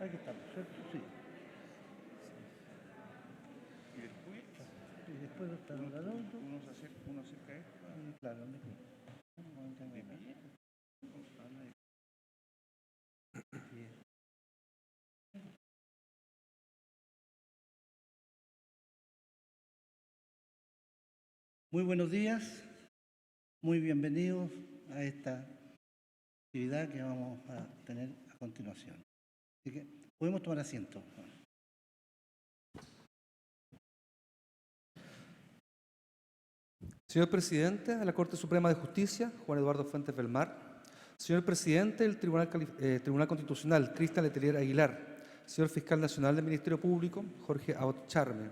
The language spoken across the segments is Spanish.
Aquí estamos, ¿cierto? Sí. Y después está el Haroldo. Uno acerca esto. Y claro, me quedo. Muy buenos días, muy bienvenidos a esta actividad que vamos a tener a continuación. Así que podemos tomar asiento. Señor Presidente de la Corte Suprema de Justicia, Juan Eduardo Fuentes Belmar. Señor Presidente del Tribunal Constitucional, Cristian Letelier Aguilar. Señor Fiscal Nacional del Ministerio Público, Jorge Aot Charme.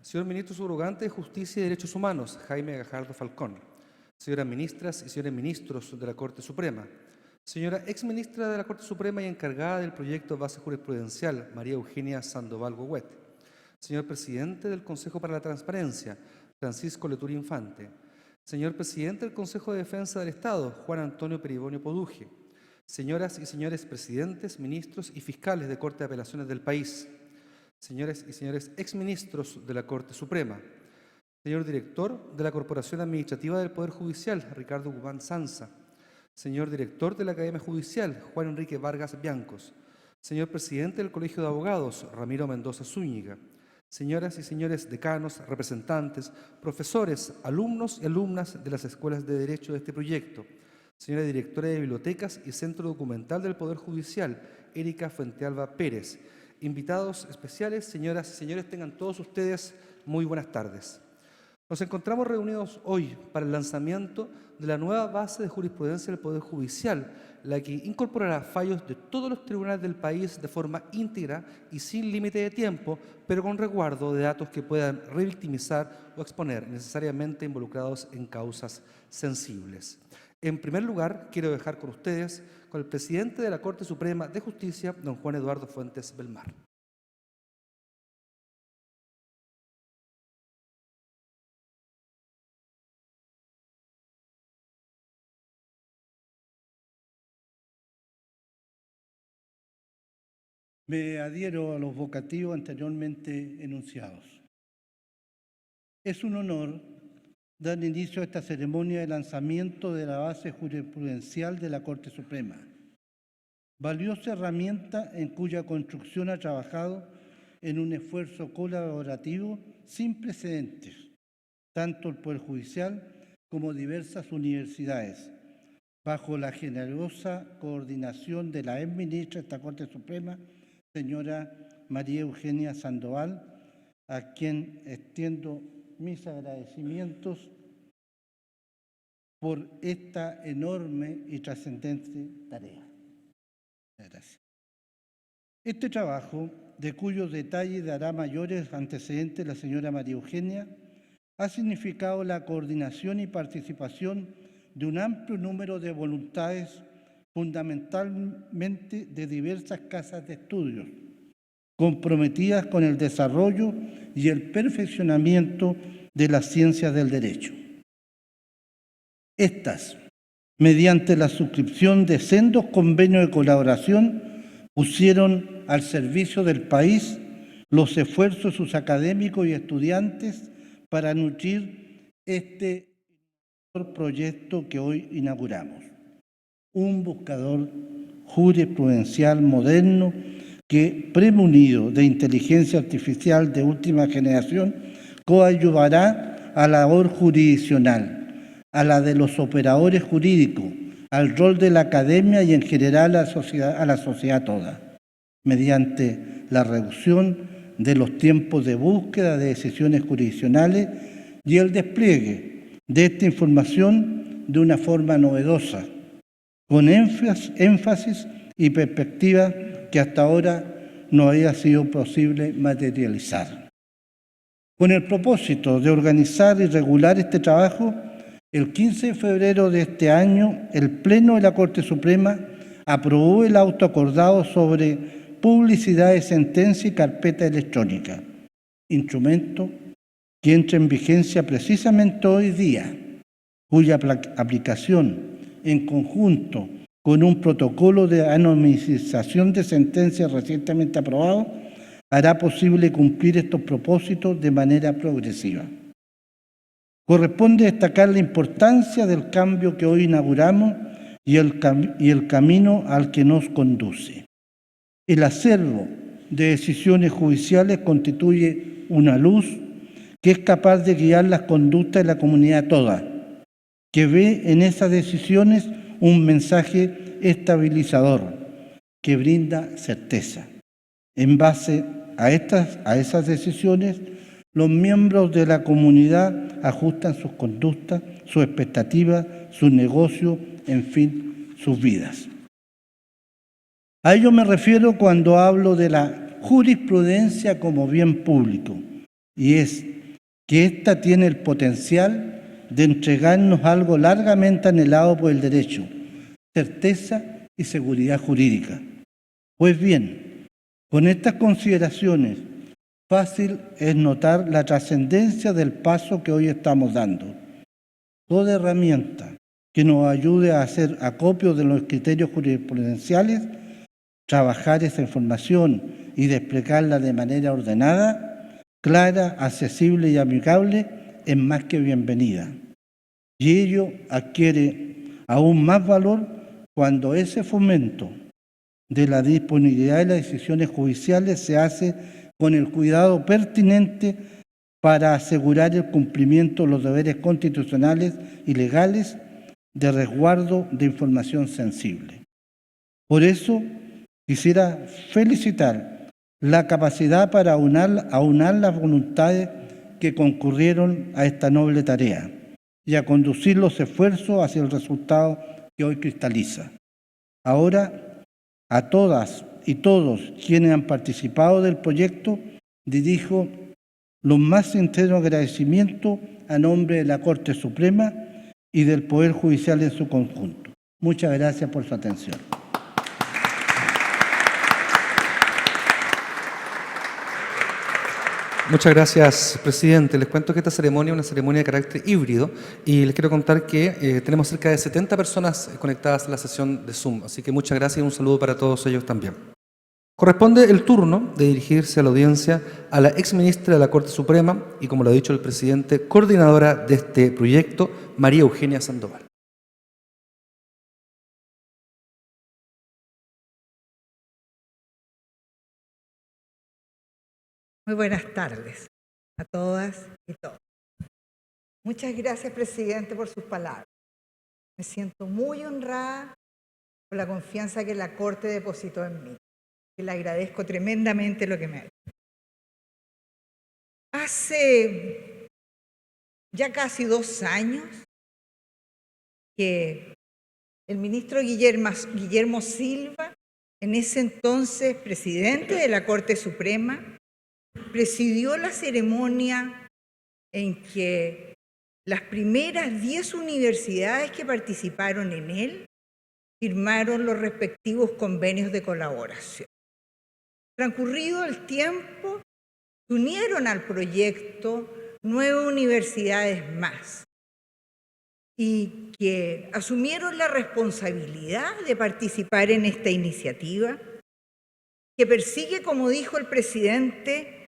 Señor Ministro Subrogante de Justicia y Derechos Humanos, Jaime Gajardo Falcón. Señoras ministras y señores ministros de la Corte Suprema. Señora exministra de la Corte Suprema y encargada del proyecto Base Jurisprudencial, María Eugenia Sandoval Gouet. Señor Presidente del Consejo para la Transparencia, Francisco Leturi Infante. Señor Presidente del Consejo de Defensa del Estado, Juan Antonio Peribonio Poduje. Señoras y señores presidentes, ministros y fiscales de Corte de Apelaciones del país. Señores y señores exministros de la Corte Suprema. Señor Director de la Corporación Administrativa del Poder Judicial, Ricardo Guzmán Sanza. Señor Director de la Academia Judicial, Juan Enrique Vargas Biancos. Señor Presidente del Colegio de Abogados, Ramiro Mendoza Zúñiga. Señoras y señores decanos, representantes, profesores, alumnos y alumnas de las escuelas de Derecho de este proyecto. Señora Directora de Bibliotecas y Centro Documental del Poder Judicial, Erika Fuentealba Pérez. Invitados especiales, señoras y señores, tengan todos ustedes muy buenas tardes. Nos encontramos reunidos hoy para el lanzamiento de la nueva base de jurisprudencia del Poder Judicial, la que incorporará fallos de todos los tribunales del país de forma íntegra y sin límite de tiempo, pero con resguardo de datos que puedan revictimizar o exponer necesariamente involucrados en causas sensibles. En primer lugar, quiero dejar con ustedes con el presidente de la Corte Suprema de Justicia, don Juan Eduardo Fuentes Belmar. Me adhiero a los vocativos anteriormente enunciados. Es un honor dar inicio a esta ceremonia de lanzamiento de la base jurisprudencial de la Corte Suprema, valiosa herramienta en cuya construcción ha trabajado en un esfuerzo colaborativo sin precedentes, tanto el Poder Judicial como diversas universidades, bajo la generosa coordinación de la exministra de esta Corte Suprema, señora María Eugenia Sandoval, a quien extiendo mis agradecimientos por esta enorme y trascendente tarea. Gracias. Este trabajo, de cuyos detalles dará mayores antecedentes la señora María Eugenia, ha significado la coordinación y participación de un amplio número de voluntades, fundamentalmente de diversas casas de estudios, comprometidas con el desarrollo y el perfeccionamiento de las ciencias del derecho. Estas, mediante la suscripción de sendos convenios de colaboración, pusieron al servicio del país los esfuerzos de sus académicos y estudiantes para nutrir este proyecto que hoy inauguramos. Un buscador jurisprudencial moderno que, premunido de inteligencia artificial de última generación, coadyuvará a la labor jurisdiccional, a la de los operadores jurídicos, al rol de la academia y en general a la sociedad toda, mediante la reducción de los tiempos de búsqueda de decisiones jurisdiccionales y el despliegue de esta información de una forma novedosa, con énfasis y perspectiva que hasta ahora no había sido posible materializar. Con el propósito de organizar y regular este trabajo, el 15 de febrero de este año, el Pleno de la Corte Suprema aprobó el auto acordado sobre publicidad de sentencia y carpeta electrónica, instrumento que entra en vigencia precisamente hoy día, cuya aplicación en conjunto con un protocolo de anonimización de sentencias recientemente aprobado, hará posible cumplir estos propósitos de manera progresiva. Corresponde destacar la importancia del cambio que hoy inauguramos y el camino al que nos conduce. El acervo de decisiones judiciales constituye una luz que es capaz de guiar las conductas de la comunidad toda, que ve en esas decisiones un mensaje estabilizador que brinda certeza. En base a esas decisiones, los miembros de la comunidad ajustan sus conductas, sus expectativas, sus negocios, en fin, sus vidas. A ello me refiero cuando hablo de la jurisprudencia como bien público, y es que ésta tiene el potencial de entregarnos algo largamente anhelado por el derecho: certeza y seguridad jurídica. Pues bien, con estas consideraciones, fácil es notar la trascendencia del paso que hoy estamos dando. Toda herramienta que nos ayude a hacer acopio de los criterios jurisprudenciales, trabajar esa información y desplegarla de manera ordenada, clara, accesible y amigable, es más que bienvenida. Y ello adquiere aún más valor cuando ese fomento de la disponibilidad de las decisiones judiciales se hace con el cuidado pertinente para asegurar el cumplimiento de los deberes constitucionales y legales de resguardo de información sensible. Por eso, quisiera felicitar la capacidad para aunar las voluntades que concurrieron a esta noble tarea y a conducir los esfuerzos hacia el resultado que hoy cristaliza. Ahora, a todas y todos quienes han participado del proyecto, dirijo los más sinceros agradecimientos a nombre de la Corte Suprema y del Poder Judicial en su conjunto. Muchas gracias por su atención. Muchas gracias, presidente. Les cuento que esta ceremonia es una ceremonia de carácter híbrido y les quiero contar que tenemos cerca de 70 personas conectadas a la sesión de Zoom, así que muchas gracias y un saludo para todos ellos también. Corresponde el turno de dirigirse a la audiencia a la exministra de la Corte Suprema y, como lo ha dicho el presidente, coordinadora de este proyecto, María Eugenia Sandoval. Muy buenas tardes a todas y todos. Muchas gracias, presidente, por sus palabras. Me siento muy honrada por la confianza que la Corte depositó en mí. Y le agradezco tremendamente lo que me ha hecho. Hace ya casi 2 años que el ministro Guillermo Silva, en ese entonces presidente de la Corte Suprema, presidió la ceremonia en que las primeras 10 universidades que participaron en él firmaron los respectivos convenios de colaboración. Transcurrido el tiempo, se unieron al proyecto 9 universidades más y que asumieron la responsabilidad de participar en esta iniciativa que persigue, como dijo el presidente,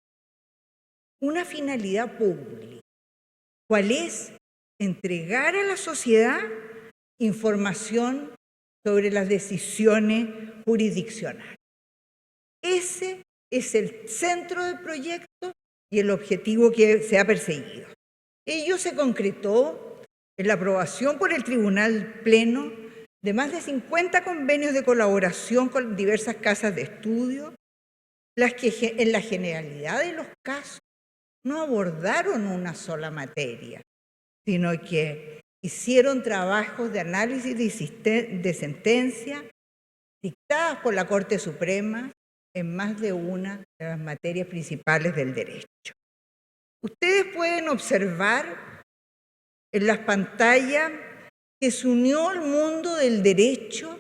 una finalidad pública, cuál es entregar a la sociedad información sobre las decisiones jurisdiccionales. Ese es el centro del proyecto y el objetivo que se ha perseguido. Ello se concretó en la aprobación por el Tribunal Pleno de más de 50 convenios de colaboración con diversas casas de estudio, las que en la generalidad de los casos no abordaron una sola materia, sino que hicieron trabajos de análisis de sentencia dictadas por la Corte Suprema en más de una de las materias principales del derecho. Ustedes pueden observar en las pantallas que se unió el mundo del derecho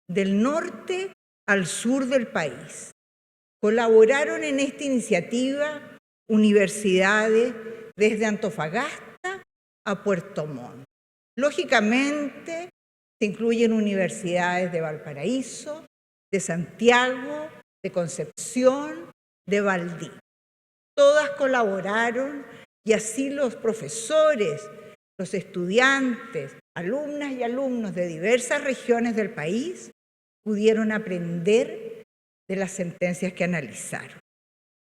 del norte al sur del país. Colaboraron en esta iniciativa universidades desde Antofagasta a Puerto Montt. Lógicamente, Se incluyen universidades de Valparaíso, de Santiago, de Concepción, de Valdivia. Todas colaboraron y así los profesores, los estudiantes, alumnas y alumnos de diversas regiones del país pudieron aprender de las sentencias que analizaron.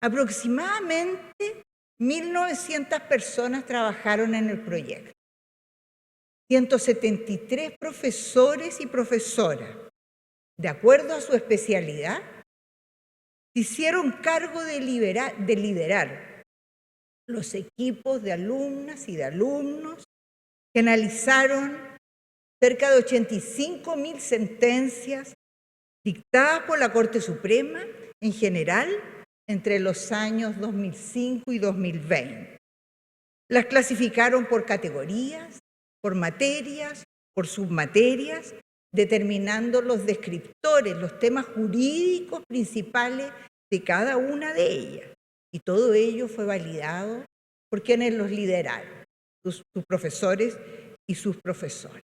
Aproximadamente 1.900 personas trabajaron en el proyecto. 173 profesores y profesoras, de acuerdo a su especialidad, se hicieron cargo de liderar los equipos de alumnas y de alumnos que analizaron cerca de 85.000 sentencias dictadas por la Corte Suprema en general entre los años 2005 y 2020. Las clasificaron por categorías, por materias, por submaterias, determinando los descriptores, los temas jurídicos principales de cada una de ellas. Y todo ello fue validado por quienes los lideraron, sus profesores y sus profesores.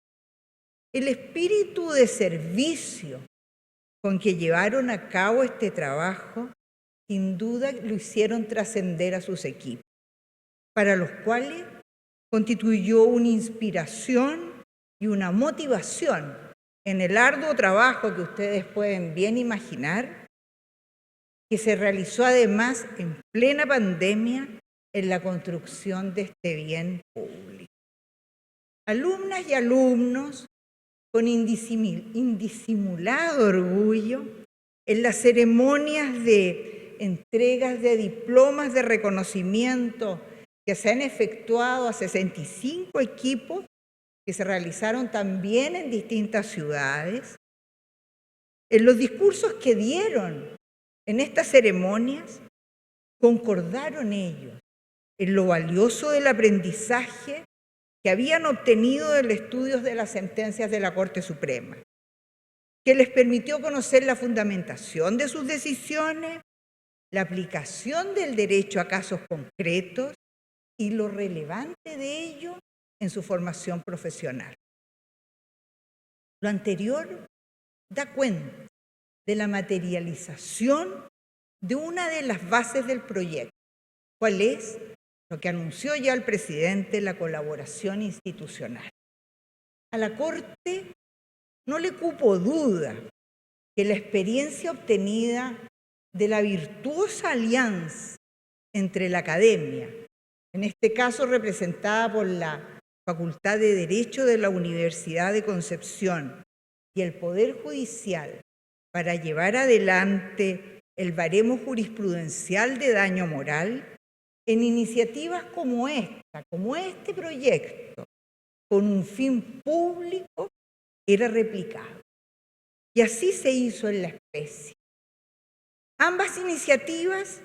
El espíritu de servicio con que llevaron a cabo este trabajo, sin duda lo hicieron trascender a sus equipos, para los cuales constituyó una inspiración y una motivación en el arduo trabajo que ustedes pueden bien imaginar, que se realizó además en plena pandemia en la construcción de este bien público. Alumnas y alumnos con indisimulado orgullo en las ceremonias de entregas de diplomas de reconocimiento que se han efectuado a 65 equipos que se realizaron también en distintas ciudades. En los discursos que dieron en estas ceremonias, concordaron ellos en lo valioso del aprendizaje que habían obtenido del estudio de las sentencias de la Corte Suprema, que les permitió conocer la fundamentación de sus decisiones, la aplicación del derecho a casos concretos y lo relevante de ello en su formación profesional. Lo anterior da cuenta de la materialización de una de las bases del proyecto, ¿cuál es? Lo que anunció ya el presidente, la colaboración institucional. A la Corte no le cupo duda que la experiencia obtenida de la virtuosa alianza entre la academia, en este caso representada por la Facultad de Derecho de la Universidad de Concepción y el Poder Judicial para llevar adelante el baremo jurisprudencial de daño moral, en iniciativas como esta, como este proyecto, con un fin público, era replicado. Y así se hizo en la especie. Ambas iniciativas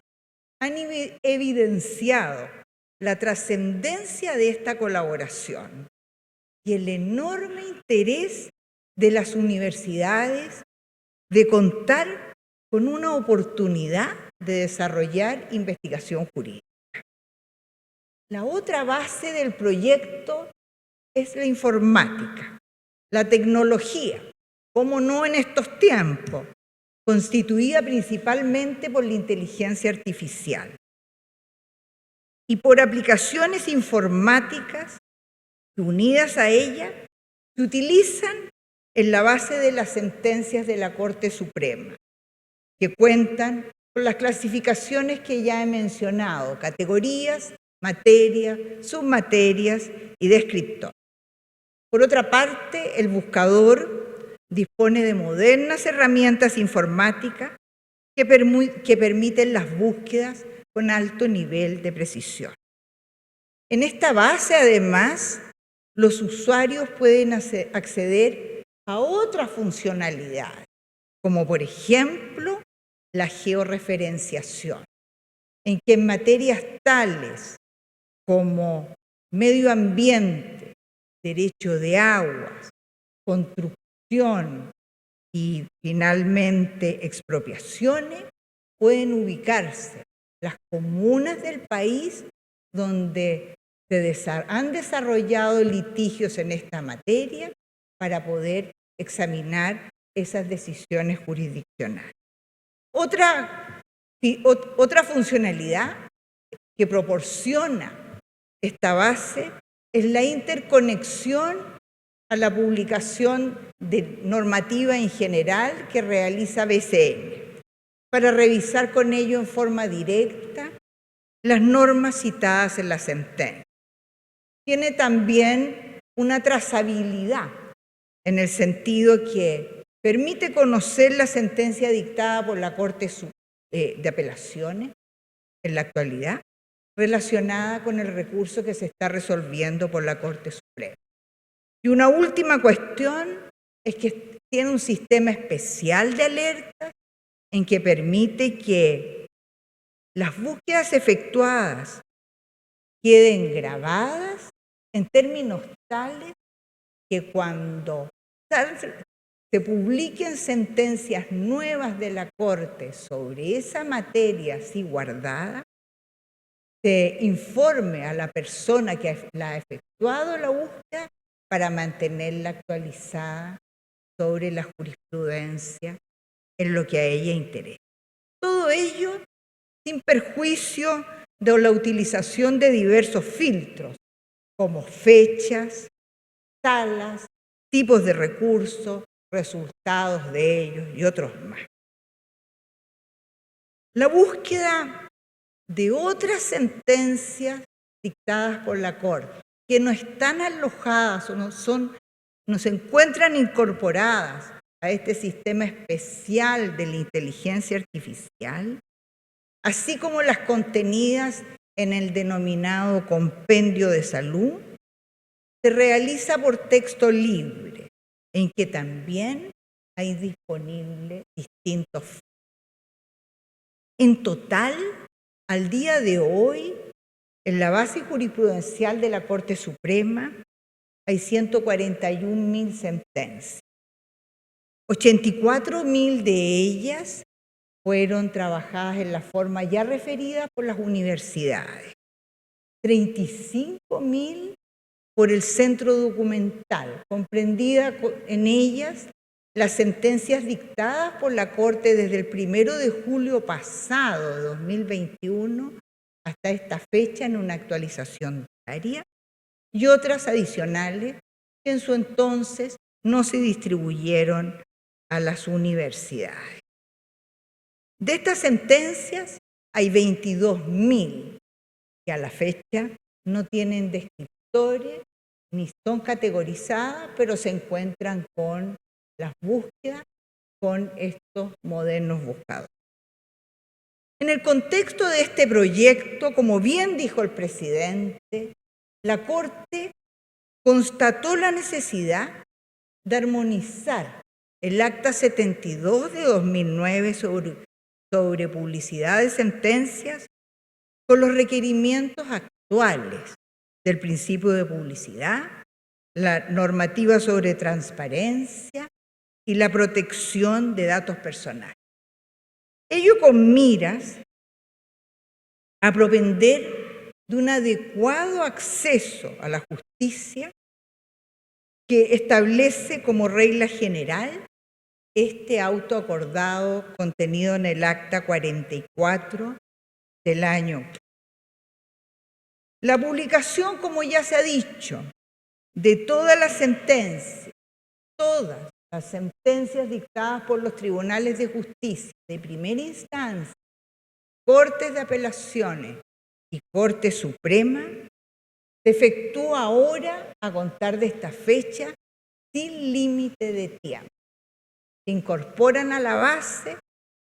han evidenciado la trascendencia de esta colaboración y el enorme interés de las universidades de contar con una oportunidad de desarrollar investigación jurídica. La otra base del proyecto es la informática, la tecnología, cómo no en estos tiempos, constituida principalmente por la inteligencia artificial y por aplicaciones informáticas que, unidas a ella, se utilizan en la base de las sentencias de la Corte Suprema, que cuentan con las clasificaciones que ya he mencionado, categorías, materias, submaterias y descriptores. Por otra parte, el buscador dispone de modernas herramientas informáticas que permiten las búsquedas con alto nivel de precisión. En esta base, además, los usuarios pueden acceder a otras funcionalidades, como por ejemplo la georreferenciación, en que en materias tales como medio ambiente, derecho de aguas, construcción y finalmente expropiaciones, pueden ubicarse las comunas del país donde han desarrollado litigios en esta materia para poder examinar esas decisiones jurisdiccionales. Otra funcionalidad que proporciona esta base es la interconexión a la publicación de normativa en general que realiza BCN, para revisar con ello en forma directa las normas citadas en la sentencia. Tiene también una trazabilidad en el sentido que permite conocer la sentencia dictada por la Corte de Apelaciones en la actualidad, relacionada con el recurso que se está resolviendo por la Corte Suprema. Y una última cuestión es que tiene un sistema especial de alertas en que permite que las búsquedas efectuadas queden grabadas en términos tales que cuando se publiquen sentencias nuevas de la Corte sobre esa materia así guardada, se informe a la persona que ha efectuado la búsqueda para mantenerla actualizada sobre la jurisprudencia en lo que a ella interesa. Todo ello sin perjuicio de la utilización de diversos filtros, como fechas, salas, tipos de recursos, resultados de ellos y otros más. La búsqueda de otras sentencias dictadas por la Corte que no están alojadas o no se encuentran incorporadas a este sistema especial de la inteligencia artificial, así como las contenidas en el denominado compendio de salud, se realiza por texto libre, en que también hay disponibles distintos filtros. En total, al día de hoy, en la base jurisprudencial de la Corte Suprema hay 141.000 sentencias. 84.000 de ellas fueron trabajadas en la forma ya referida por las universidades. 35.000 por el centro documental, comprendida en ellas las sentencias dictadas por la Corte desde el 1 de julio pasado de 2021 hasta esta fecha en una actualización diaria, y otras adicionales que en su entonces no se distribuyeron a las universidades. De estas sentencias hay 22.000 que a la fecha no tienen descriptores ni son categorizadas, pero se encuentran con las búsquedas con estos modernos buscadores. En el contexto de este proyecto, como bien dijo el presidente, la Corte constató la necesidad de armonizar el Acta 72 de 2009 sobre publicidad de sentencias con los requerimientos actuales del principio de publicidad, la normativa sobre transparencia y la protección de datos personales. Ello con miras a propender de un adecuado acceso a la justicia que establece como regla general este auto acordado contenido en el Acta 44 del año. La publicación, como ya se ha dicho, de todas las sentencias dictadas por los tribunales de justicia de primera instancia, Cortes de Apelaciones y Corte Suprema, se efectúa ahora a contar de esta fecha sin límite de tiempo. Se incorporan a la base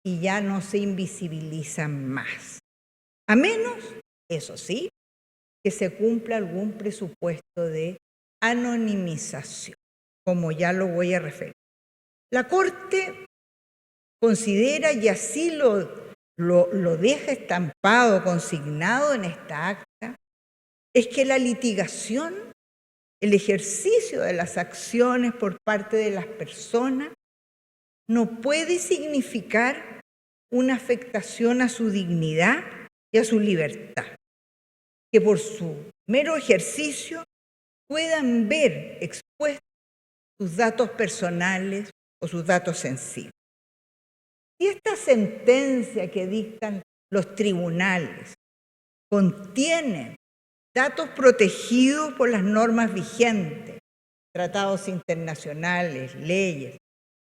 y ya no se invisibilizan más. A menos, eso sí, que se cumpla algún presupuesto de anonimización, como ya lo voy a referir. La Corte considera, y así lo deja estampado, consignado en esta acta, es que la litigación, el ejercicio de las acciones por parte de las personas, no puede significar una afectación a su dignidad y a su libertad, que por su mero ejercicio puedan ver expuestos sus datos personales o sus datos sensibles. Si esta sentencia que dictan los tribunales contiene datos protegidos por las normas vigentes, tratados internacionales, leyes,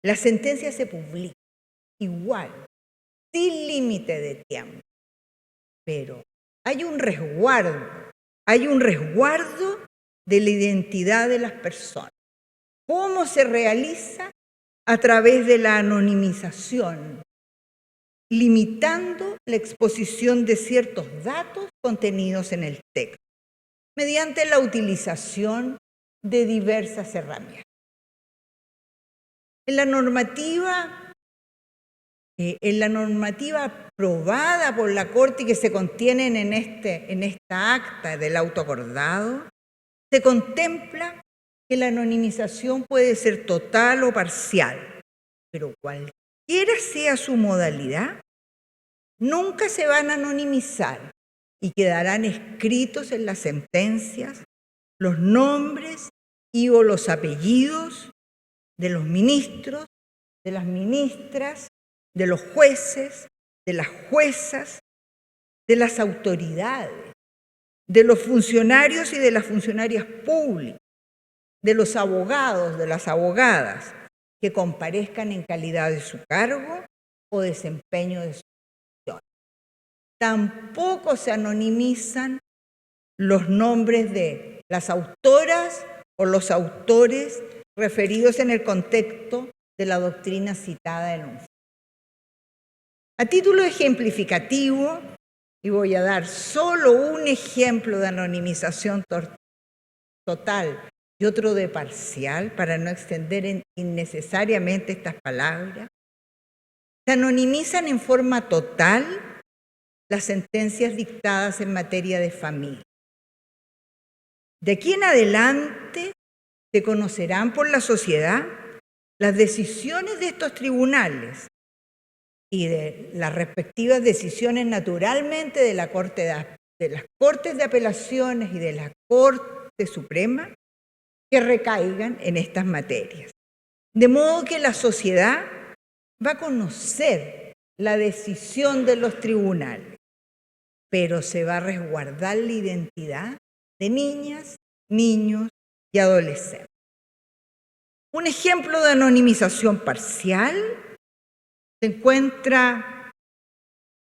la sentencia se publica igual, sin límite de tiempo. Pero hay un resguardo de la identidad de las personas. ¿Cómo se realiza? A través de la anonimización, limitando la exposición de ciertos datos contenidos en el texto, mediante la utilización de diversas herramientas. En la normativa aprobada por la Corte y que se contienen en esta acta del auto acordado, se contempla que la anonimización puede ser total o parcial, pero cualquiera sea su modalidad, nunca se van a anonimizar y quedarán escritos en las sentencias los nombres y o los apellidos de los ministros, de las ministras, de los jueces, de las juezas, de las autoridades, de los funcionarios y de las funcionarias públicas, de los abogados, de las abogadas, que comparezcan en calidad de su cargo o desempeño de su función. Tampoco se anonimizan los nombres de las autoras o los autores referidos en el contexto de la doctrina citada en un fallo. A título ejemplificativo, y voy a dar solo un ejemplo de anonimización total y otro de parcial, para no extender innecesariamente estas palabras, se anonimizan en forma total las sentencias dictadas en materia de familia. De aquí en adelante se conocerán por la sociedad las decisiones de estos tribunales y de las respectivas decisiones naturalmente de las Cortes de Apelaciones y de la Corte Suprema que recaigan en estas materias. De modo que la sociedad va a conocer la decisión de los tribunales, pero se va a resguardar la identidad de niñas, niños y adolescentes. Un ejemplo de anonimización parcial se encuentra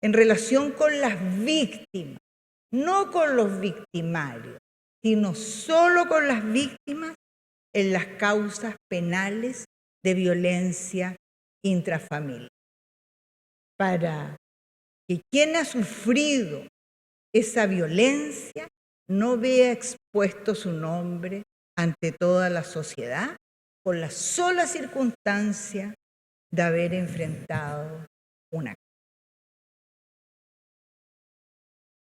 en relación con las víctimas, no con los victimarios, sino solo con las víctimas en las causas penales de violencia intrafamiliar. Para que quien ha sufrido esa violencia no vea expuesto su nombre ante toda la sociedad por la sola circunstancia de haber enfrentado una.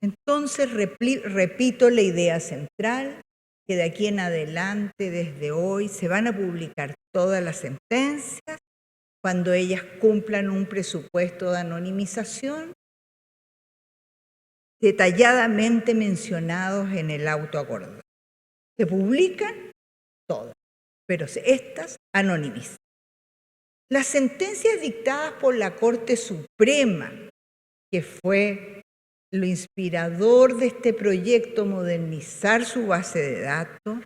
Entonces, repito la idea central, que de aquí en adelante, desde hoy, se van a publicar todas las sentencias cuando ellas cumplan un presupuesto de anonimización detalladamente mencionados en el auto acordado. Se publican todas, pero estas anonimizan. Las sentencias dictadas por la Corte Suprema, que fue lo inspirador de este proyecto, modernizar su base de datos,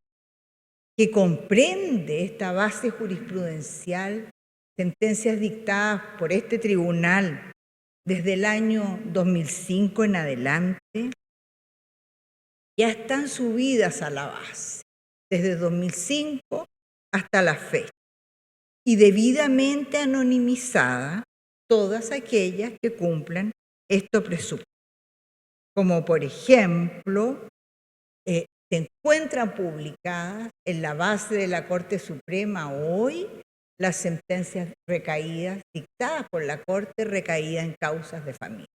que comprende esta base jurisprudencial, sentencias dictadas por este tribunal desde el año 2005 en adelante, ya están subidas a la base, desde 2005 hasta la fecha, y debidamente anonimizadas todas aquellas que cumplan estos presupuestos. Como por ejemplo, se encuentran publicadas en la base de la Corte Suprema hoy las sentencias recaídas, dictadas por la Corte, recaídas en causas de familia.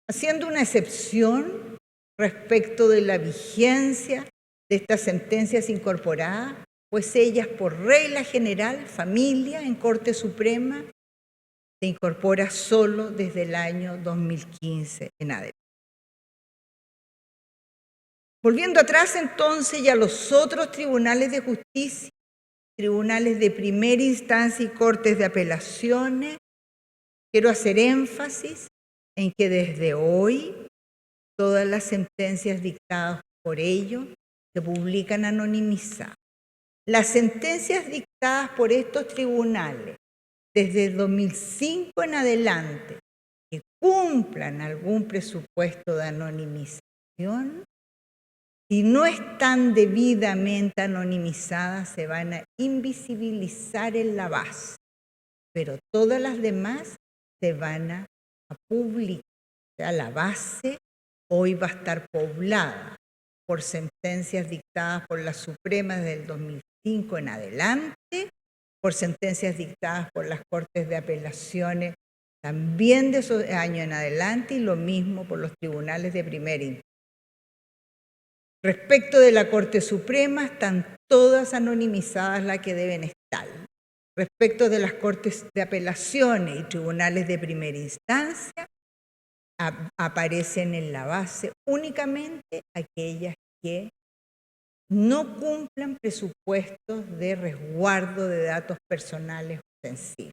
Haciendo una excepción respecto de la vigencia de estas sentencias incorporadas, pues ellas por regla general, familia en Corte Suprema, se incorpora solo desde el año 2015 en adelante. Volviendo atrás entonces y a los otros tribunales de justicia tribunales de primera instancia y cortes de apelaciones, quiero hacer énfasis en que desde hoy todas las sentencias dictadas por ellos se publican anonimizadas. Las sentencias dictadas por estos tribunales desde el 2005 en adelante que cumplan algún presupuesto de anonimización, si no están debidamente anonimizadas, se van a invisibilizar en la base, pero todas las demás se van a publicar. O sea, la base hoy va a estar poblada por sentencias dictadas por la Suprema desde el 2005 en adelante, por sentencias dictadas por las Cortes de Apelaciones también de esos años en adelante, y lo mismo por los tribunales de primera instancia. Respecto de la Corte Suprema, están todas anonimizadas las que deben estar. Respecto de las Cortes de Apelaciones y tribunales de primera instancia, aparecen en la base únicamente aquellas que no cumplan presupuestos de resguardo de datos personales o sensibles.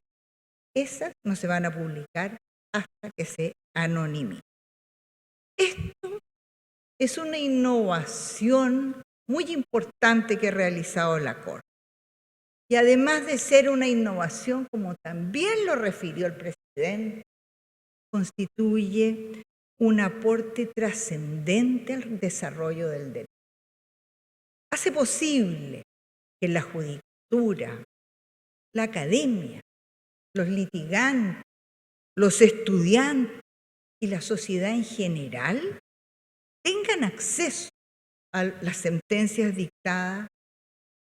Esas no se van a publicar hasta que se anonimicen. Esto es una innovación muy importante que ha realizado la Corte. Y además de ser una innovación, como también lo refirió el presidente, constituye un aporte trascendente al desarrollo del derecho. Hace posible que la judicatura, la academia, los litigantes, los estudiantes y la sociedad en general tengan acceso a las sentencias dictadas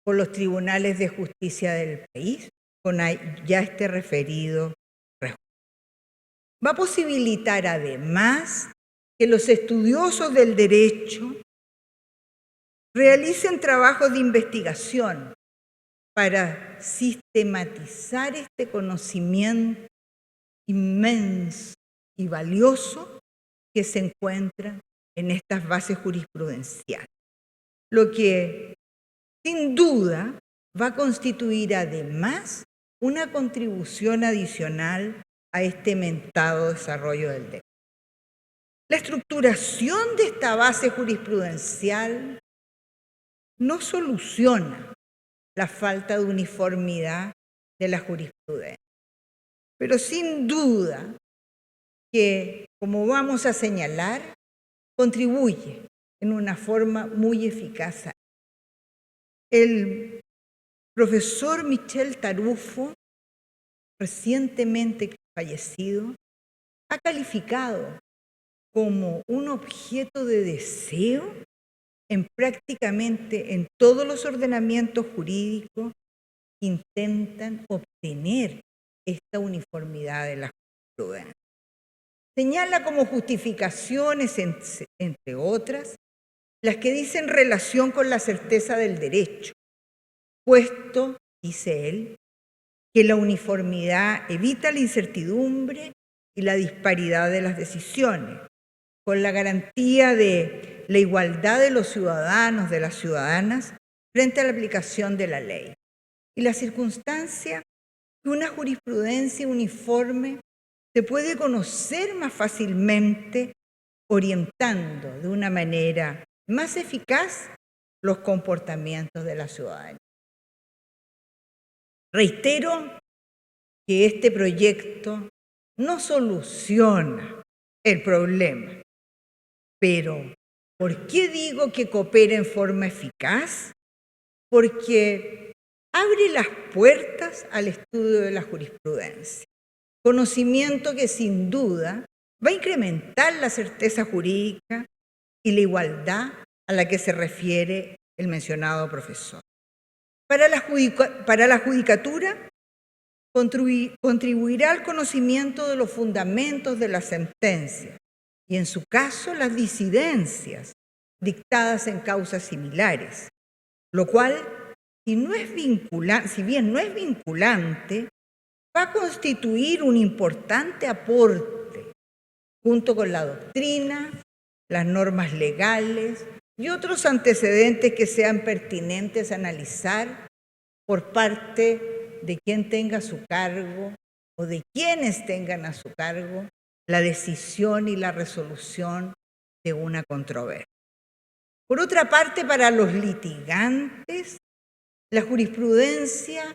por los tribunales de justicia del país con ya este referido resguardo. Va a posibilitar además que los estudiosos del derecho realicen trabajos de investigación para sistematizar este conocimiento inmenso y valioso que se encuentra en estas bases jurisprudenciales, lo que sin duda va a constituir además una contribución adicional a este mentado desarrollo del derecho. La estructuración de esta base jurisprudencial no soluciona la falta de uniformidad de la jurisprudencia, pero sin duda que, como vamos a señalar, contribuye en una forma muy eficaz. El profesor Michel Tarufo, recientemente fallecido, ha calificado como un objeto de deseo prácticamente en todos los ordenamientos jurídicos que intentan obtener esta uniformidad de la jurisprudencia. Señala como justificaciones, entre otras, las que dicen relación con la certeza del derecho, puesto, dice él, que la uniformidad evita la incertidumbre y la disparidad de las decisiones, con la garantía de la igualdad de los ciudadanos, de las ciudadanas, frente a la aplicación de la ley. Y la circunstancia que una jurisprudencia uniforme se puede conocer más fácilmente orientando de una manera más eficaz los comportamientos de la ciudadanía. Reitero que este proyecto no soluciona el problema, pero ¿por qué digo que coopera en forma eficaz? Porque abre las puertas al estudio de la jurisprudencia, conocimiento que sin duda va a incrementar la certeza jurídica y la igualdad a la que se refiere el mencionado profesor. Para la judicatura, contribuirá al conocimiento de los fundamentos de la sentencia y, en su caso, las disidencias dictadas en causas similares, lo cual, si bien no es vinculante, va a constituir un importante aporte junto con la doctrina, las normas legales y otros antecedentes que sean pertinentes a analizar por parte de quien tenga a su cargo o de quienes tengan a su cargo la decisión y la resolución de una controversia. Por otra parte, para los litigantes, la jurisprudencia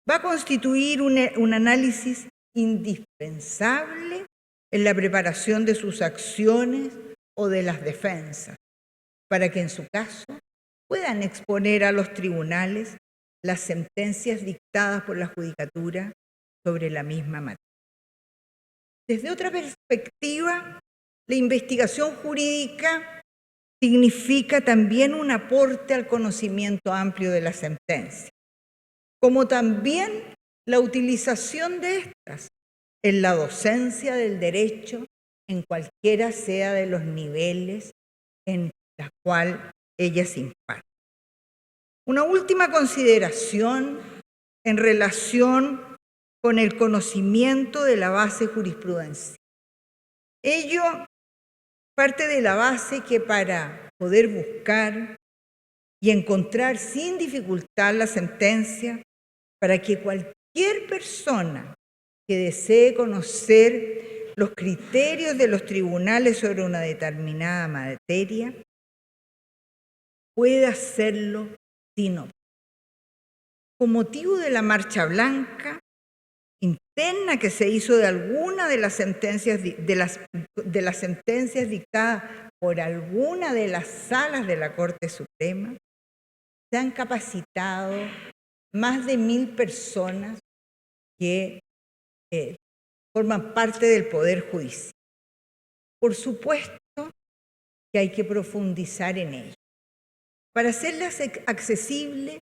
va a constituir un análisis indispensable en la preparación de sus acciones o de las defensas, para que en su caso puedan exponer a los tribunales las sentencias dictadas por la judicatura sobre la misma materia. Desde otra perspectiva, la investigación jurídica significa también un aporte al conocimiento amplio de la sentencia, como también la utilización de estas en la docencia del derecho en cualquiera sea de los niveles en la cual ella se imparte. Una última consideración en relación con el conocimiento de la base jurisprudencial. Ello parte de la base que para poder buscar y encontrar sin dificultad la sentencia, para que cualquier persona que desee conocer los criterios de los tribunales sobre una determinada materia pueda hacerlo sin obstáculos. Con motivo de la marcha blanca interna que se hizo de alguna de las sentencias dictadas por alguna de las salas de la Corte Suprema, se han capacitado más de 1.000 personas que forman parte del Poder Judicial. Por supuesto que hay que profundizar en ello, para hacerlas accesibles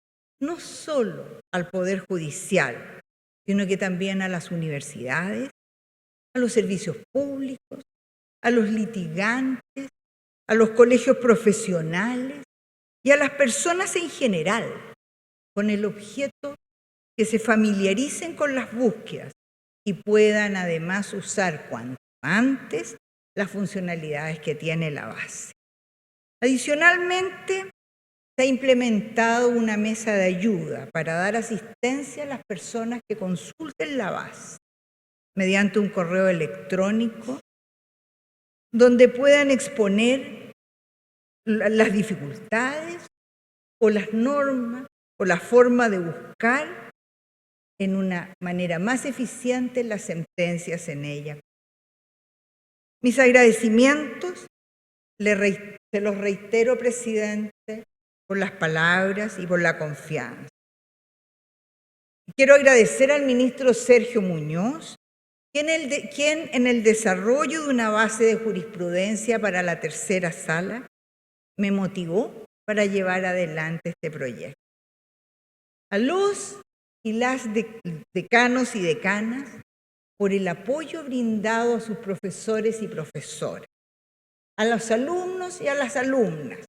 no solo al Poder Judicial, sino que también a las universidades, a los servicios públicos, a los litigantes, a los colegios profesionales y a las personas en general, con el objeto que se familiaricen con las búsquedas y puedan además usar cuanto antes las funcionalidades que tiene la base. Adicionalmente, se ha implementado una mesa de ayuda para dar asistencia a las personas que consulten la base mediante un correo electrónico donde puedan exponer las dificultades o las normas o la forma de buscar en una manera más eficiente las sentencias en ella. Mis agradecimientos se los reitero, presidente, por las palabras y por la confianza. Quiero agradecer al ministro Sergio Muñoz, quien en el desarrollo de una base de jurisprudencia para la tercera sala me motivó para llevar adelante este proyecto. A los y las decanos y decanas por el apoyo brindado a sus profesores y profesoras, a los alumnos y a las alumnas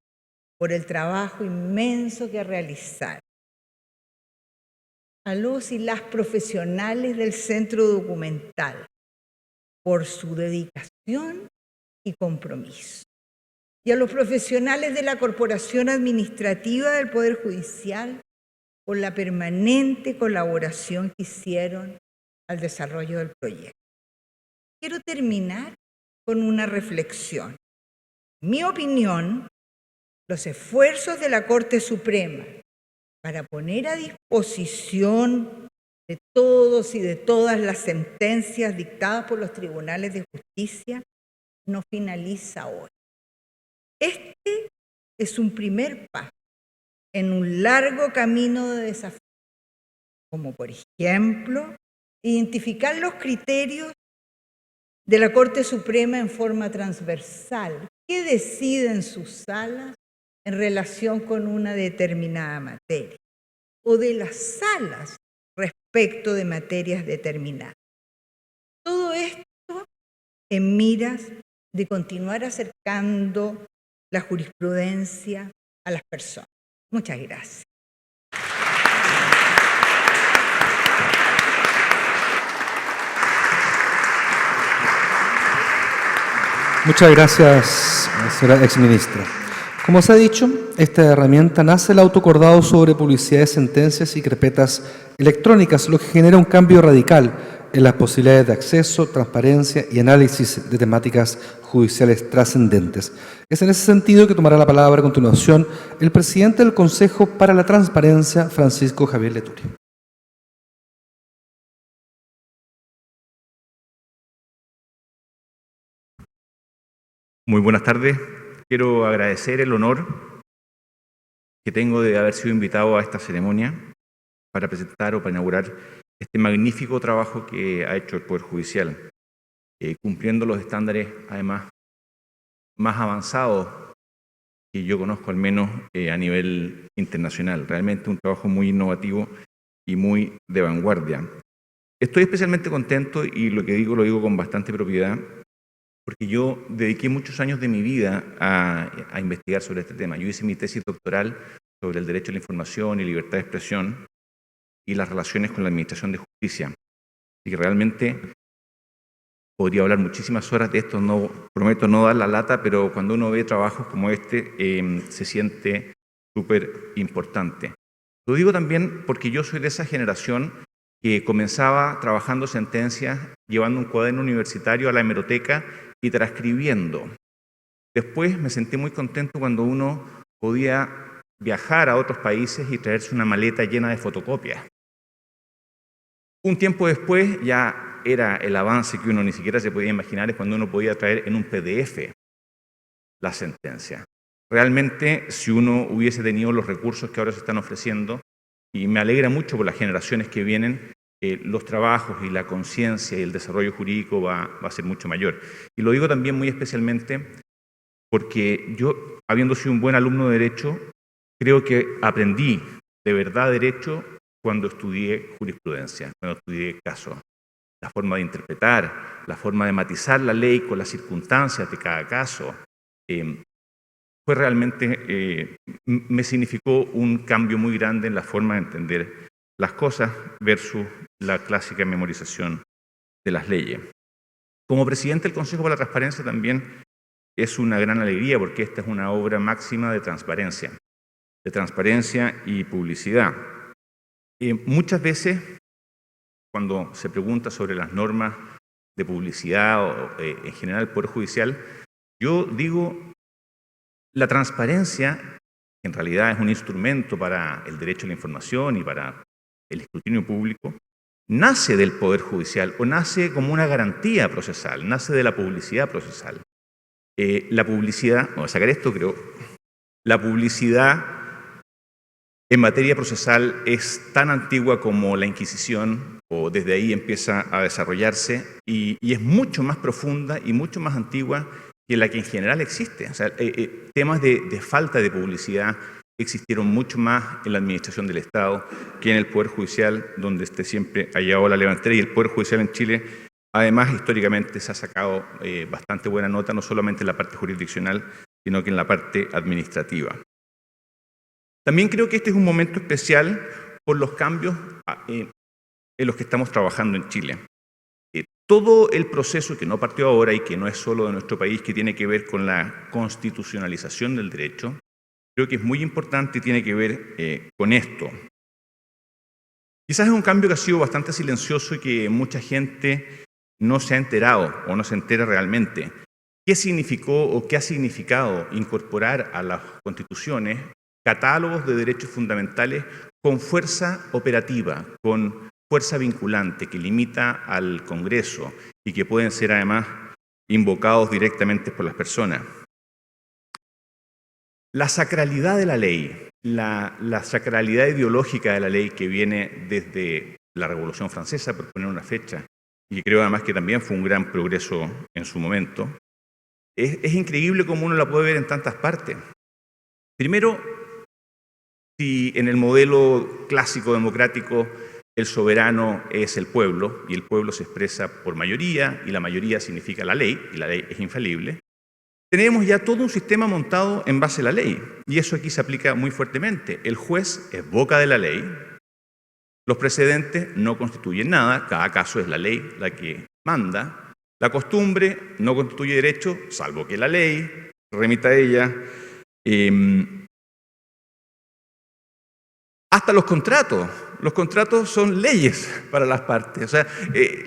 por el trabajo inmenso que realizaron, a los y las profesionales del Centro Documental por su dedicación y compromiso, y a los profesionales de la Corporación Administrativa del Poder Judicial por la permanente colaboración que hicieron al desarrollo del proyecto. Quiero terminar con una reflexión. En mi opinión, los esfuerzos de la Corte Suprema para poner a disposición de todos y de todas las sentencias dictadas por los tribunales de justicia no finaliza hoy. Este es un primer paso en un largo camino de desafíos, como por ejemplo, identificar los criterios de la Corte Suprema en forma transversal. ¿Qué deciden sus salas en relación con una determinada materia? O de las salas respecto de materias determinadas. Todo esto en miras de continuar acercando la jurisprudencia a las personas. Muchas gracias. Muchas gracias, señora exministra. Como se ha dicho, esta herramienta nace el autocordado sobre publicidad de sentencias y carpetas electrónicas, lo que genera un cambio radical en las posibilidades de acceso, transparencia y análisis de temáticas judiciales trascendentes. Es en ese sentido que tomará la palabra a continuación el presidente del Consejo para la Transparencia, Francisco Javier Leturi. Muy buenas tardes. Quiero agradecer el honor que tengo de haber sido invitado a esta ceremonia para presentar o para inaugurar este magnífico trabajo que ha hecho el Poder Judicial, cumpliendo los estándares, además, más avanzados que yo conozco, al menos a nivel internacional. Realmente un trabajo muy innovativo y muy de vanguardia. Estoy especialmente contento, y lo que digo lo digo con bastante propiedad, porque yo dediqué muchos años de mi vida a investigar sobre este tema. Yo hice mi tesis doctoral sobre el derecho a la información y libertad de expresión y las relaciones con la administración de justicia. Y que realmente podría hablar muchísimas horas de esto, no, prometo no dar la lata, pero cuando uno ve trabajos como este, se siente súper importante. Lo digo también porque yo soy de esa generación que comenzaba trabajando sentencias, llevando un cuaderno universitario a la hemeroteca y transcribiendo. Después me sentí muy contento cuando uno podía viajar a otros países y traerse una maleta llena de fotocopias. Un tiempo después ya era el avance que uno ni siquiera se podía imaginar, es cuando uno podía traer en un PDF la sentencia. Realmente, si uno hubiese tenido los recursos que ahora se están ofreciendo, y me alegra mucho por las generaciones que vienen, los trabajos y la conciencia y el desarrollo jurídico va a ser mucho mayor. Y lo digo también muy especialmente porque yo, habiendo sido un buen alumno de Derecho, creo que aprendí de verdad Derecho cuando estudié jurisprudencia, cuando estudié casos. La forma de interpretar, la forma de matizar la ley con las circunstancias de cada caso, fue realmente, me significó un cambio muy grande en la forma de entender las cosas versus la clásica memorización de las leyes. Como presidente del Consejo para la Transparencia también es una gran alegría porque esta es una obra máxima de transparencia y publicidad. Muchas veces, cuando se pregunta sobre las normas de publicidad o en general el Poder Judicial, yo digo, la transparencia, que en realidad es un instrumento para el derecho a la información y para el escrutinio público, nace del Poder Judicial o nace como una garantía procesal, nace de la publicidad procesal. La publicidad, voy a sacar esto, creo, la publicidad en materia procesal es tan antigua como la Inquisición, o desde ahí empieza a desarrollarse, y es mucho más profunda y mucho más antigua que la que en general existe. O sea, temas de falta de publicidad existieron mucho más en la administración del Estado que en el Poder Judicial, donde siempre ha llevado la delantera, y el Poder Judicial en Chile, además, históricamente se ha sacado bastante buena nota, no solamente en la parte jurisdiccional, sino que en la parte administrativa. También creo que este es un momento especial por los cambios en los que estamos trabajando en Chile. Todo el proceso que no partió ahora y que no es solo de nuestro país, que tiene que ver con la constitucionalización del derecho, creo que es muy importante y tiene que ver con esto. Quizás es un cambio que ha sido bastante silencioso y que mucha gente no se ha enterado o no se entera realmente. ¿Qué significó o qué ha significado incorporar a las constituciones catálogos de derechos fundamentales con fuerza operativa, con fuerza vinculante que limita al Congreso y que pueden ser además invocados directamente por las personas? La sacralidad de la ley, la sacralidad ideológica de la ley que viene desde la Revolución Francesa, por poner una fecha, y creo además que también fue un gran progreso en su momento, es increíble cómo uno la puede ver en tantas partes. Primero, si en el modelo clásico democrático el soberano es el pueblo, y el pueblo se expresa por mayoría, y la mayoría significa la ley, y la ley es infalible, tenemos ya todo un sistema montado en base a la ley, y eso aquí se aplica muy fuertemente. El juez es boca de la ley, los precedentes no constituyen nada, cada caso es la ley la que manda, la costumbre no constituye derecho, salvo que la ley remita a ella, hasta los contratos. Los contratos son leyes para las partes. O sea,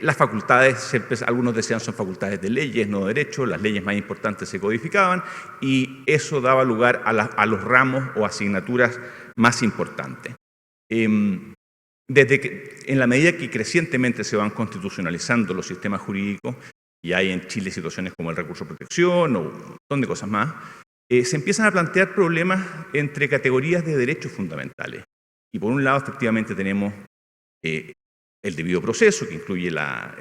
las facultades, siempre, algunos decían son facultades de leyes, no de derecho. Las leyes más importantes se codificaban y eso daba lugar a los ramos o asignaturas más importantes. Desde que, en la medida que crecientemente se van constitucionalizando los sistemas jurídicos, y hay en Chile situaciones como el recurso de protección o un montón de cosas más, se empiezan a plantear problemas entre categorías de derechos fundamentales. Y por un lado, efectivamente, tenemos el debido proceso, que incluye la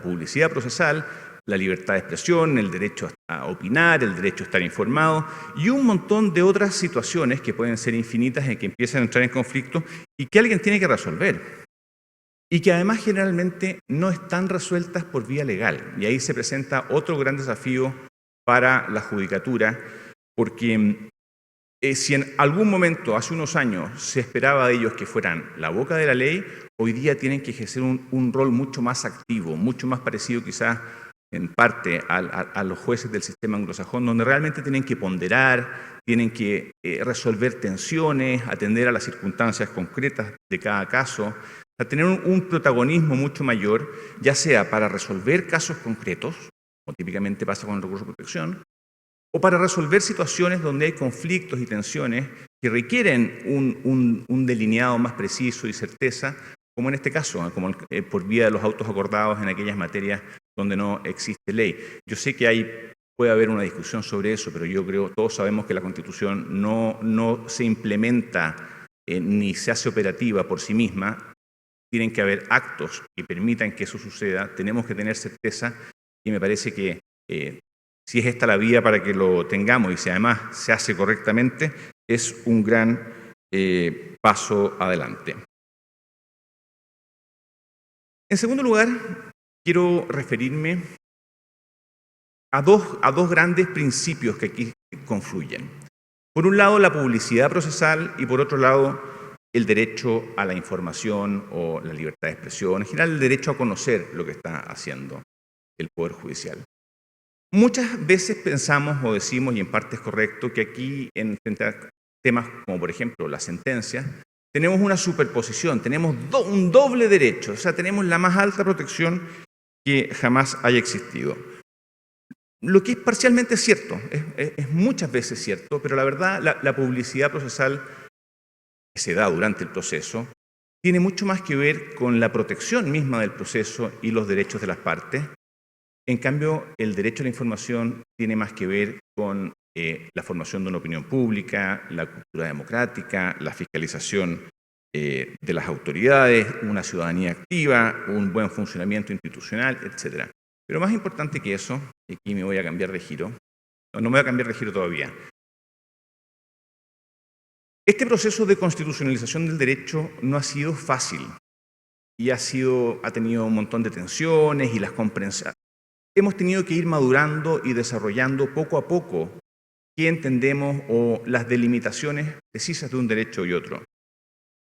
publicidad procesal, la libertad de expresión, el derecho a opinar, el derecho a estar informado, y un montón de otras situaciones que pueden ser infinitas y que empiezan a entrar en conflicto y que alguien tiene que resolver. Y que además generalmente no están resueltas por vía legal. Y ahí se presenta otro gran desafío para la judicatura, porque si en algún momento, hace unos años, se esperaba de ellos que fueran la boca de la ley, hoy día tienen que ejercer un rol mucho más activo, mucho más parecido quizás en parte a los jueces del sistema anglosajón, donde realmente tienen que ponderar, tienen que resolver tensiones, atender a las circunstancias concretas de cada caso, a tener un protagonismo mucho mayor, ya sea para resolver casos concretos, como típicamente pasa con el recurso de protección, o para resolver situaciones donde hay conflictos y tensiones que requieren un delineado más preciso y certeza, como en este caso, como por vía de los autos acordados en aquellas materias donde no existe ley. Yo sé que puede haber una discusión sobre eso, pero yo creo, todos sabemos que la Constitución no se implementa ni se hace operativa por sí misma. Tienen que haber actos que permitan que eso suceda, tenemos que tener certeza y me parece que si es esta la vía para que lo tengamos y si además se hace correctamente, es un gran paso adelante. En segundo lugar, quiero referirme a dos grandes principios que aquí confluyen. Por un lado, la publicidad procesal y por otro lado, el derecho a la información o la libertad de expresión, en general el derecho a conocer lo que está haciendo el Poder Judicial. Muchas veces pensamos o decimos, y en parte es correcto, que aquí, frente a temas como por ejemplo la sentencia, tenemos una superposición, tenemos un doble derecho, o sea, tenemos la más alta protección que jamás haya existido. Lo que es parcialmente cierto, es muchas veces cierto, pero la verdad, la publicidad procesal que se da durante el proceso tiene mucho más que ver con la protección misma del proceso y los derechos de las partes. En cambio, el derecho a la información tiene más que ver con la formación de una opinión pública, la cultura democrática, la fiscalización de las autoridades, una ciudadanía activa, un buen funcionamiento institucional, etc. Pero más importante que eso, y aquí me voy a cambiar de giro, no me voy a cambiar de giro todavía. Este proceso de constitucionalización del derecho no ha sido fácil y ha tenido un montón de tensiones y las comprensiones. Hemos tenido que ir madurando y desarrollando poco a poco qué entendemos o las delimitaciones precisas de un derecho y otro.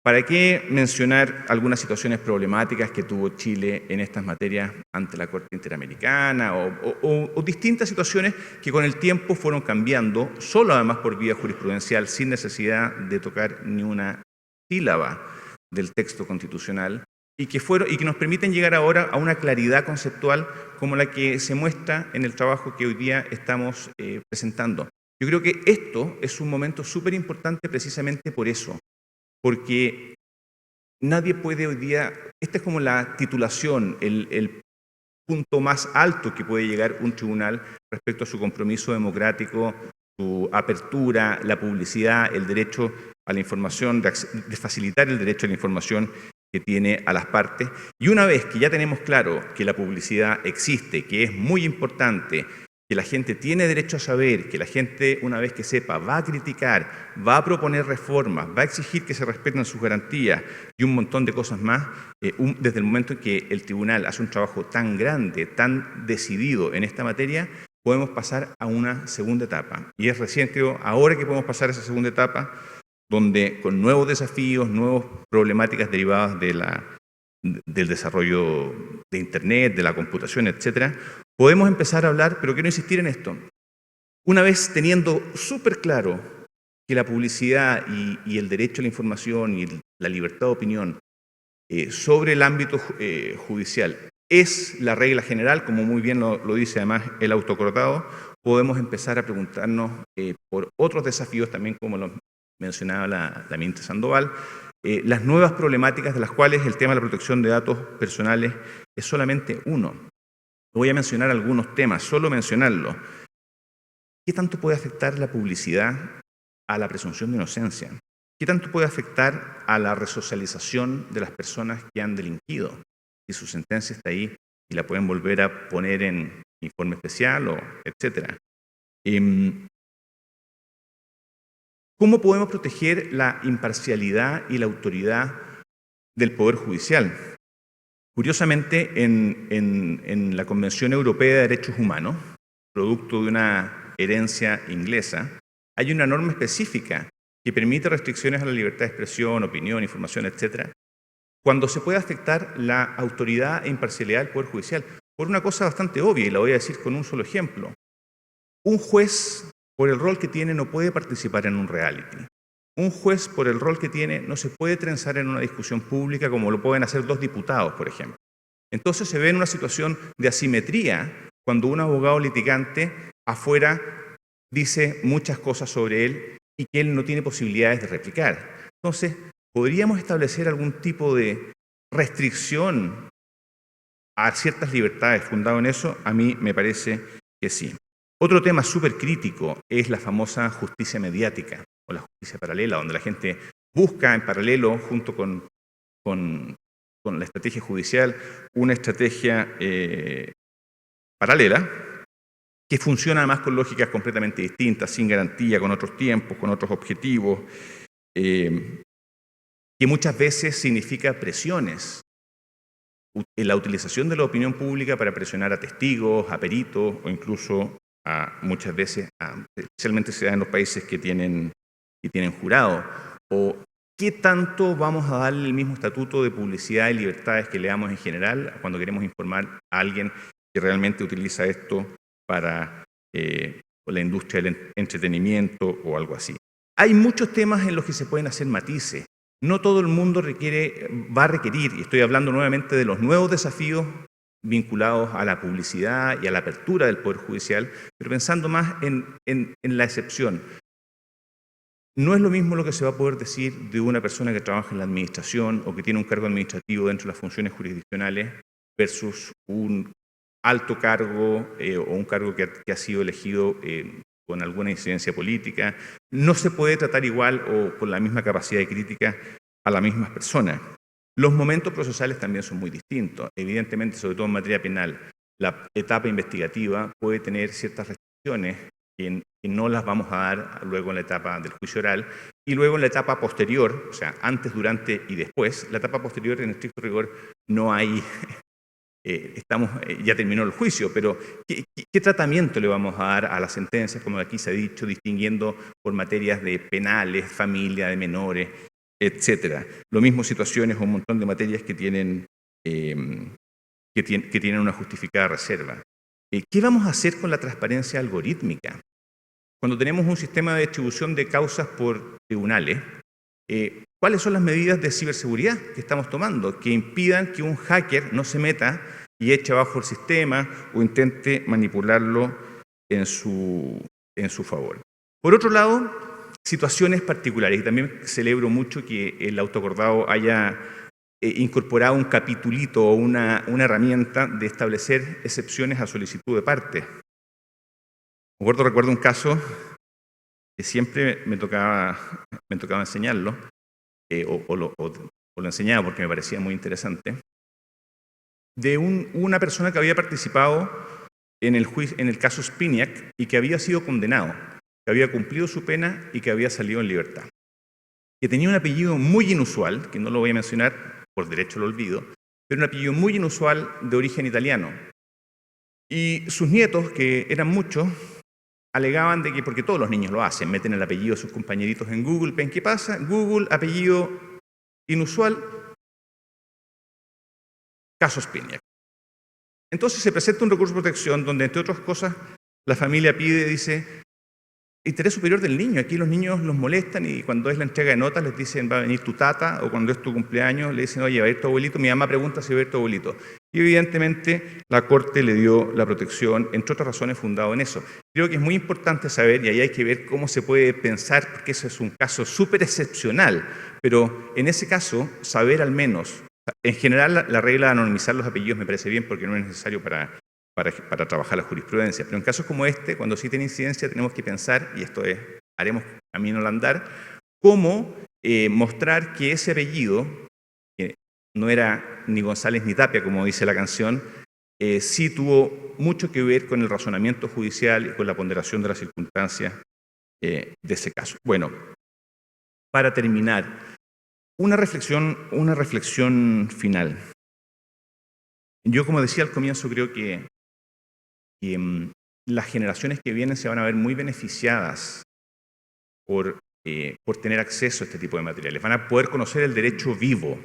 ¿Para qué mencionar algunas situaciones problemáticas que tuvo Chile en estas materias ante la Corte Interamericana o distintas situaciones que con el tiempo fueron cambiando, solo además por vía jurisprudencial, sin necesidad de tocar ni una sílaba del texto constitucional y que nos permiten llegar ahora a una claridad conceptual como la que se muestra en el trabajo que hoy día estamos presentando? Yo creo que esto es un momento súper importante precisamente por eso. Porque nadie puede hoy día, esta es como la titulación, el punto más alto que puede llegar un tribunal respecto a su compromiso democrático, su apertura, la publicidad, el derecho a la información, de facilitar el derecho a la información que tiene a las partes. Y una vez que ya tenemos claro que la publicidad existe, que es muy importante, que la gente tiene derecho a saber, que la gente, una vez que sepa, va a criticar, va a proponer reformas, va a exigir que se respeten sus garantías y un montón de cosas más, desde el momento en que el tribunal hace un trabajo tan grande, tan decidido en esta materia, podemos pasar a una segunda etapa. Y es recién, creo, ahora que podemos pasar a esa segunda etapa, donde con nuevos desafíos, nuevas problemáticas derivadas del desarrollo de Internet, de la computación, etcétera, podemos empezar a hablar, pero quiero insistir en esto. Una vez teniendo súper claro que la publicidad y el derecho a la información y la libertad de opinión sobre el ámbito judicial es la regla general, como muy bien lo dice además el autoacordado, podemos empezar a preguntarnos por otros desafíos también, como lo mencionaba la ministra Sandoval, las nuevas problemáticas de las cuales el tema de la protección de datos personales es solamente uno. Voy a mencionar algunos temas, solo mencionarlo. ¿Qué tanto puede afectar la publicidad a la presunción de inocencia? ¿Qué tanto puede afectar a la resocialización de las personas que han delinquido? Si su sentencia está ahí y la pueden volver a poner en informe especial, etcétera. ¿Cómo podemos proteger la imparcialidad y la autoridad del Poder Judicial? Curiosamente, en la Convención Europea de Derechos Humanos, producto de una herencia inglesa, hay una norma específica que permite restricciones a la libertad de expresión, opinión, información, etcétera, cuando se puede afectar la autoridad e imparcialidad del Poder Judicial, por una cosa bastante obvia, y la voy a decir con un solo ejemplo. Un juez, por el rol que tiene, no puede participar en un reality. Un juez, por el rol que tiene, no se puede trenzar en una discusión pública como lo pueden hacer dos diputados, por ejemplo. Entonces se ve en una situación de asimetría cuando un abogado litigante afuera dice muchas cosas sobre él y que él no tiene posibilidades de replicar. Entonces, ¿podríamos establecer algún tipo de restricción a ciertas libertades fundado en eso? A mí me parece que sí. Otro tema súper crítico es la famosa justicia mediática o la justicia paralela, donde la gente busca en paralelo, junto con la estrategia judicial, una estrategia paralela que funciona además con lógicas completamente distintas, sin garantía, con otros tiempos, con otros objetivos, que muchas veces significa presiones. La utilización de la opinión pública para presionar a testigos, a peritos o incluso muchas veces, especialmente se da en los países que tienen jurado, o qué tanto vamos a darle el mismo estatuto de publicidad y libertades que le damos en general cuando queremos informar a alguien que realmente utiliza esto para la industria del entretenimiento o algo así. Hay muchos temas en los que se pueden hacer matices. No todo el mundo va a requerir, y estoy hablando nuevamente de los nuevos desafíos vinculados a la publicidad y a la apertura del Poder Judicial, pero pensando más en la excepción. No es lo mismo lo que se va a poder decir de una persona que trabaja en la administración o que tiene un cargo administrativo dentro de las funciones jurisdiccionales versus un alto cargo o un cargo que ha sido elegido con alguna incidencia política. No se puede tratar igual o con la misma capacidad de crítica a las mismas personas. Los momentos procesales también son muy distintos. Evidentemente, sobre todo en materia penal, la etapa investigativa puede tener ciertas restricciones que no las vamos a dar luego en la etapa del juicio oral, y luego en la etapa posterior, o sea, antes, durante y después. La etapa posterior, en estricto rigor, no hay, ya terminó el juicio, pero ¿qué tratamiento le vamos a dar a las sentencias, como aquí se ha dicho, distinguiendo por materias de penales, familia, de menores, etcétera? Lo mismo situaciones o un montón de materias que tienen una justificada reserva. ¿Qué vamos a hacer con la transparencia algorítmica? Cuando tenemos un sistema de distribución de causas por tribunales, ¿cuáles son las medidas de ciberseguridad que estamos tomando que impidan que un hacker no se meta y eche abajo el sistema o intente manipularlo en su favor? Por otro lado, situaciones particulares, y también celebro mucho que el autoacordado haya incorporado un capitulito o una herramienta de establecer excepciones a solicitud de parte. Recuerdo un caso que siempre me tocaba enseñarlo, o lo enseñaba porque me parecía muy interesante, de una persona que había participado en el caso Spinac y que había sido condenado, que había cumplido su pena y que había salido en libertad, que tenía un apellido muy inusual, que no lo voy a mencionar, por derecho lo olvido, pero un apellido muy inusual de origen italiano. Y sus nietos, que eran muchos, alegaban de que, porque todos los niños lo hacen, meten el apellido de sus compañeritos en Google, ven qué pasa, Google, apellido inusual, caso Spinac. Entonces se presenta un recurso de protección donde, entre otras cosas, la familia dice, interés superior del niño. Aquí los niños los molestan y cuando es la entrega de notas les dicen va a venir tu tata, o cuando es tu cumpleaños le dicen oye, va a ir tu abuelito. Mi mamá pregunta si va a ir tu abuelito. Y evidentemente la Corte le dio la protección, entre otras razones, fundado en eso. Creo que es muy importante saber, y ahí hay que ver cómo se puede pensar, porque eso es un caso súper excepcional, pero en ese caso, saber al menos, en general la regla de anonimizar los apellidos me parece bien porque no es necesario para trabajar la jurisprudencia, pero en casos como este, cuando sí tiene incidencia, tenemos que pensar, y esto es, haremos camino al andar, cómo mostrar que ese apellido, que no era ni González ni Tapia, como dice la canción, sí tuvo mucho que ver con el razonamiento judicial y con la ponderación de las circunstancias de ese caso. Bueno, para terminar, una reflexión final. Yo, como decía al comienzo, creo que las generaciones que vienen se van a ver muy beneficiadas por tener acceso a este tipo de materiales. Van a poder conocer el derecho vivo.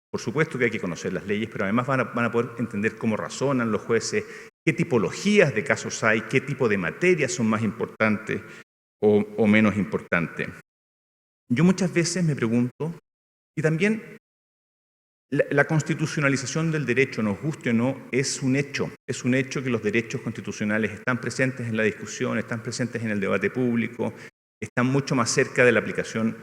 Por supuesto que hay que conocer las leyes, pero además van a poder entender cómo razonan los jueces, qué tipologías de casos hay, qué tipo de materias son más importantes o menos importantes. Yo muchas veces me pregunto, y también la constitucionalización del derecho, nos guste o no, es un hecho que los derechos constitucionales están presentes en la discusión, están presentes en el debate público, están mucho más cerca de la aplicación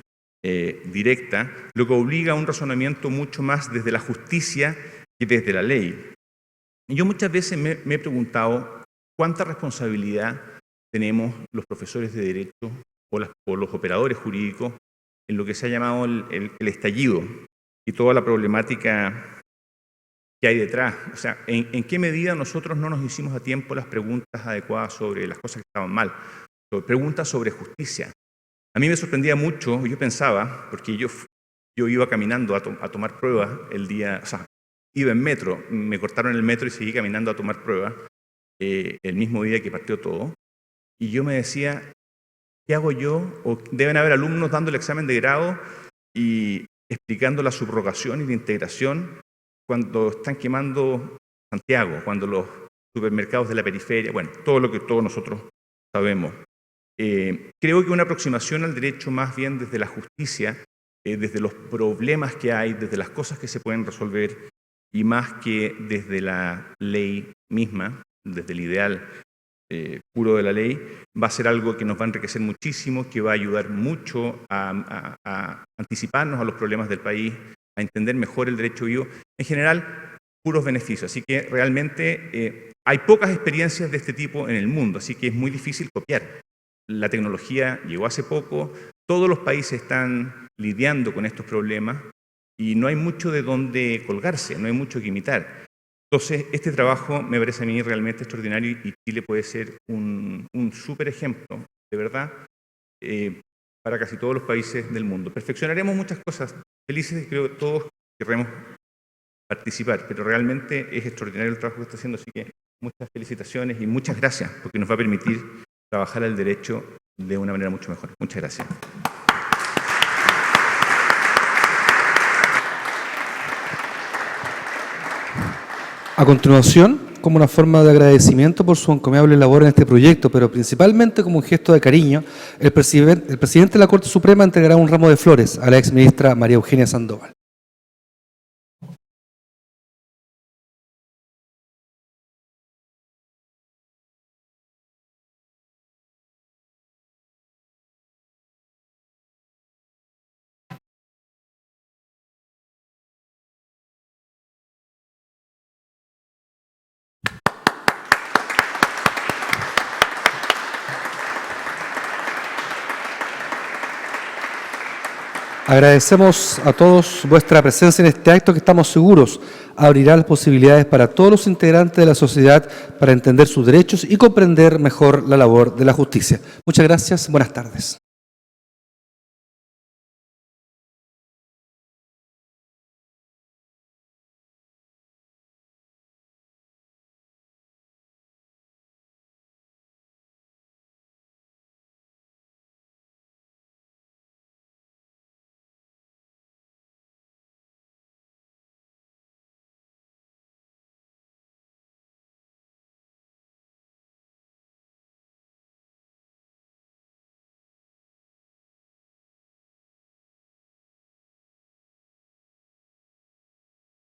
directa, lo que obliga a un razonamiento mucho más desde la justicia que desde la ley. Y yo muchas veces me he preguntado cuánta responsabilidad tenemos los profesores de derecho o los operadores jurídicos en lo que se ha llamado el estallido y toda la problemática que hay detrás. O sea, ¿en qué medida nosotros no nos hicimos a tiempo las preguntas adecuadas sobre las cosas que estaban mal? Preguntas sobre justicia. A mí me sorprendía mucho, yo pensaba, porque yo iba caminando a tomar pruebas el día, o sea, iba en metro, me cortaron el metro y seguí caminando a tomar pruebas el mismo día que partió todo, y yo me decía, ¿qué hago yo? O deben haber alumnos dando el examen de grado y explicando la subrogación y la integración cuando están quemando Santiago, cuando los supermercados de la periferia, bueno, todo lo que todos nosotros sabemos. Creo que una aproximación al derecho más bien desde la justicia, desde los problemas que hay, desde las cosas que se pueden resolver, y más que desde la ley misma, desde el ideal puro de la ley, va a ser algo que nos va a enriquecer muchísimo, que va a ayudar mucho a anticiparnos a los problemas del país, a entender mejor el derecho vivo. En general, puros beneficios. Así que realmente hay pocas experiencias de este tipo en el mundo, así que es muy difícil copiar. La tecnología llegó hace poco, todos los países están lidiando con estos problemas y no hay mucho de dónde colgarse, no hay mucho que imitar. Entonces, este trabajo me parece a mí realmente extraordinario y Chile puede ser un súper ejemplo, de verdad, para casi todos los países del mundo. Perfeccionaremos muchas cosas, felices, creo que todos querremos participar, pero realmente es extraordinario el trabajo que está haciendo, así que muchas felicitaciones y muchas gracias, porque nos va a permitir trabajar el derecho de una manera mucho mejor. Muchas gracias. A continuación, como una forma de agradecimiento por su encomiable labor en este proyecto, pero principalmente como un gesto de cariño, el presidente de la Corte Suprema entregará un ramo de flores a la exministra María Eugenia Sandoval. Agradecemos a todos vuestra presencia en este acto que estamos seguros abrirá las posibilidades para todos los integrantes de la sociedad para entender sus derechos y comprender mejor la labor de la justicia. Muchas gracias, buenas tardes.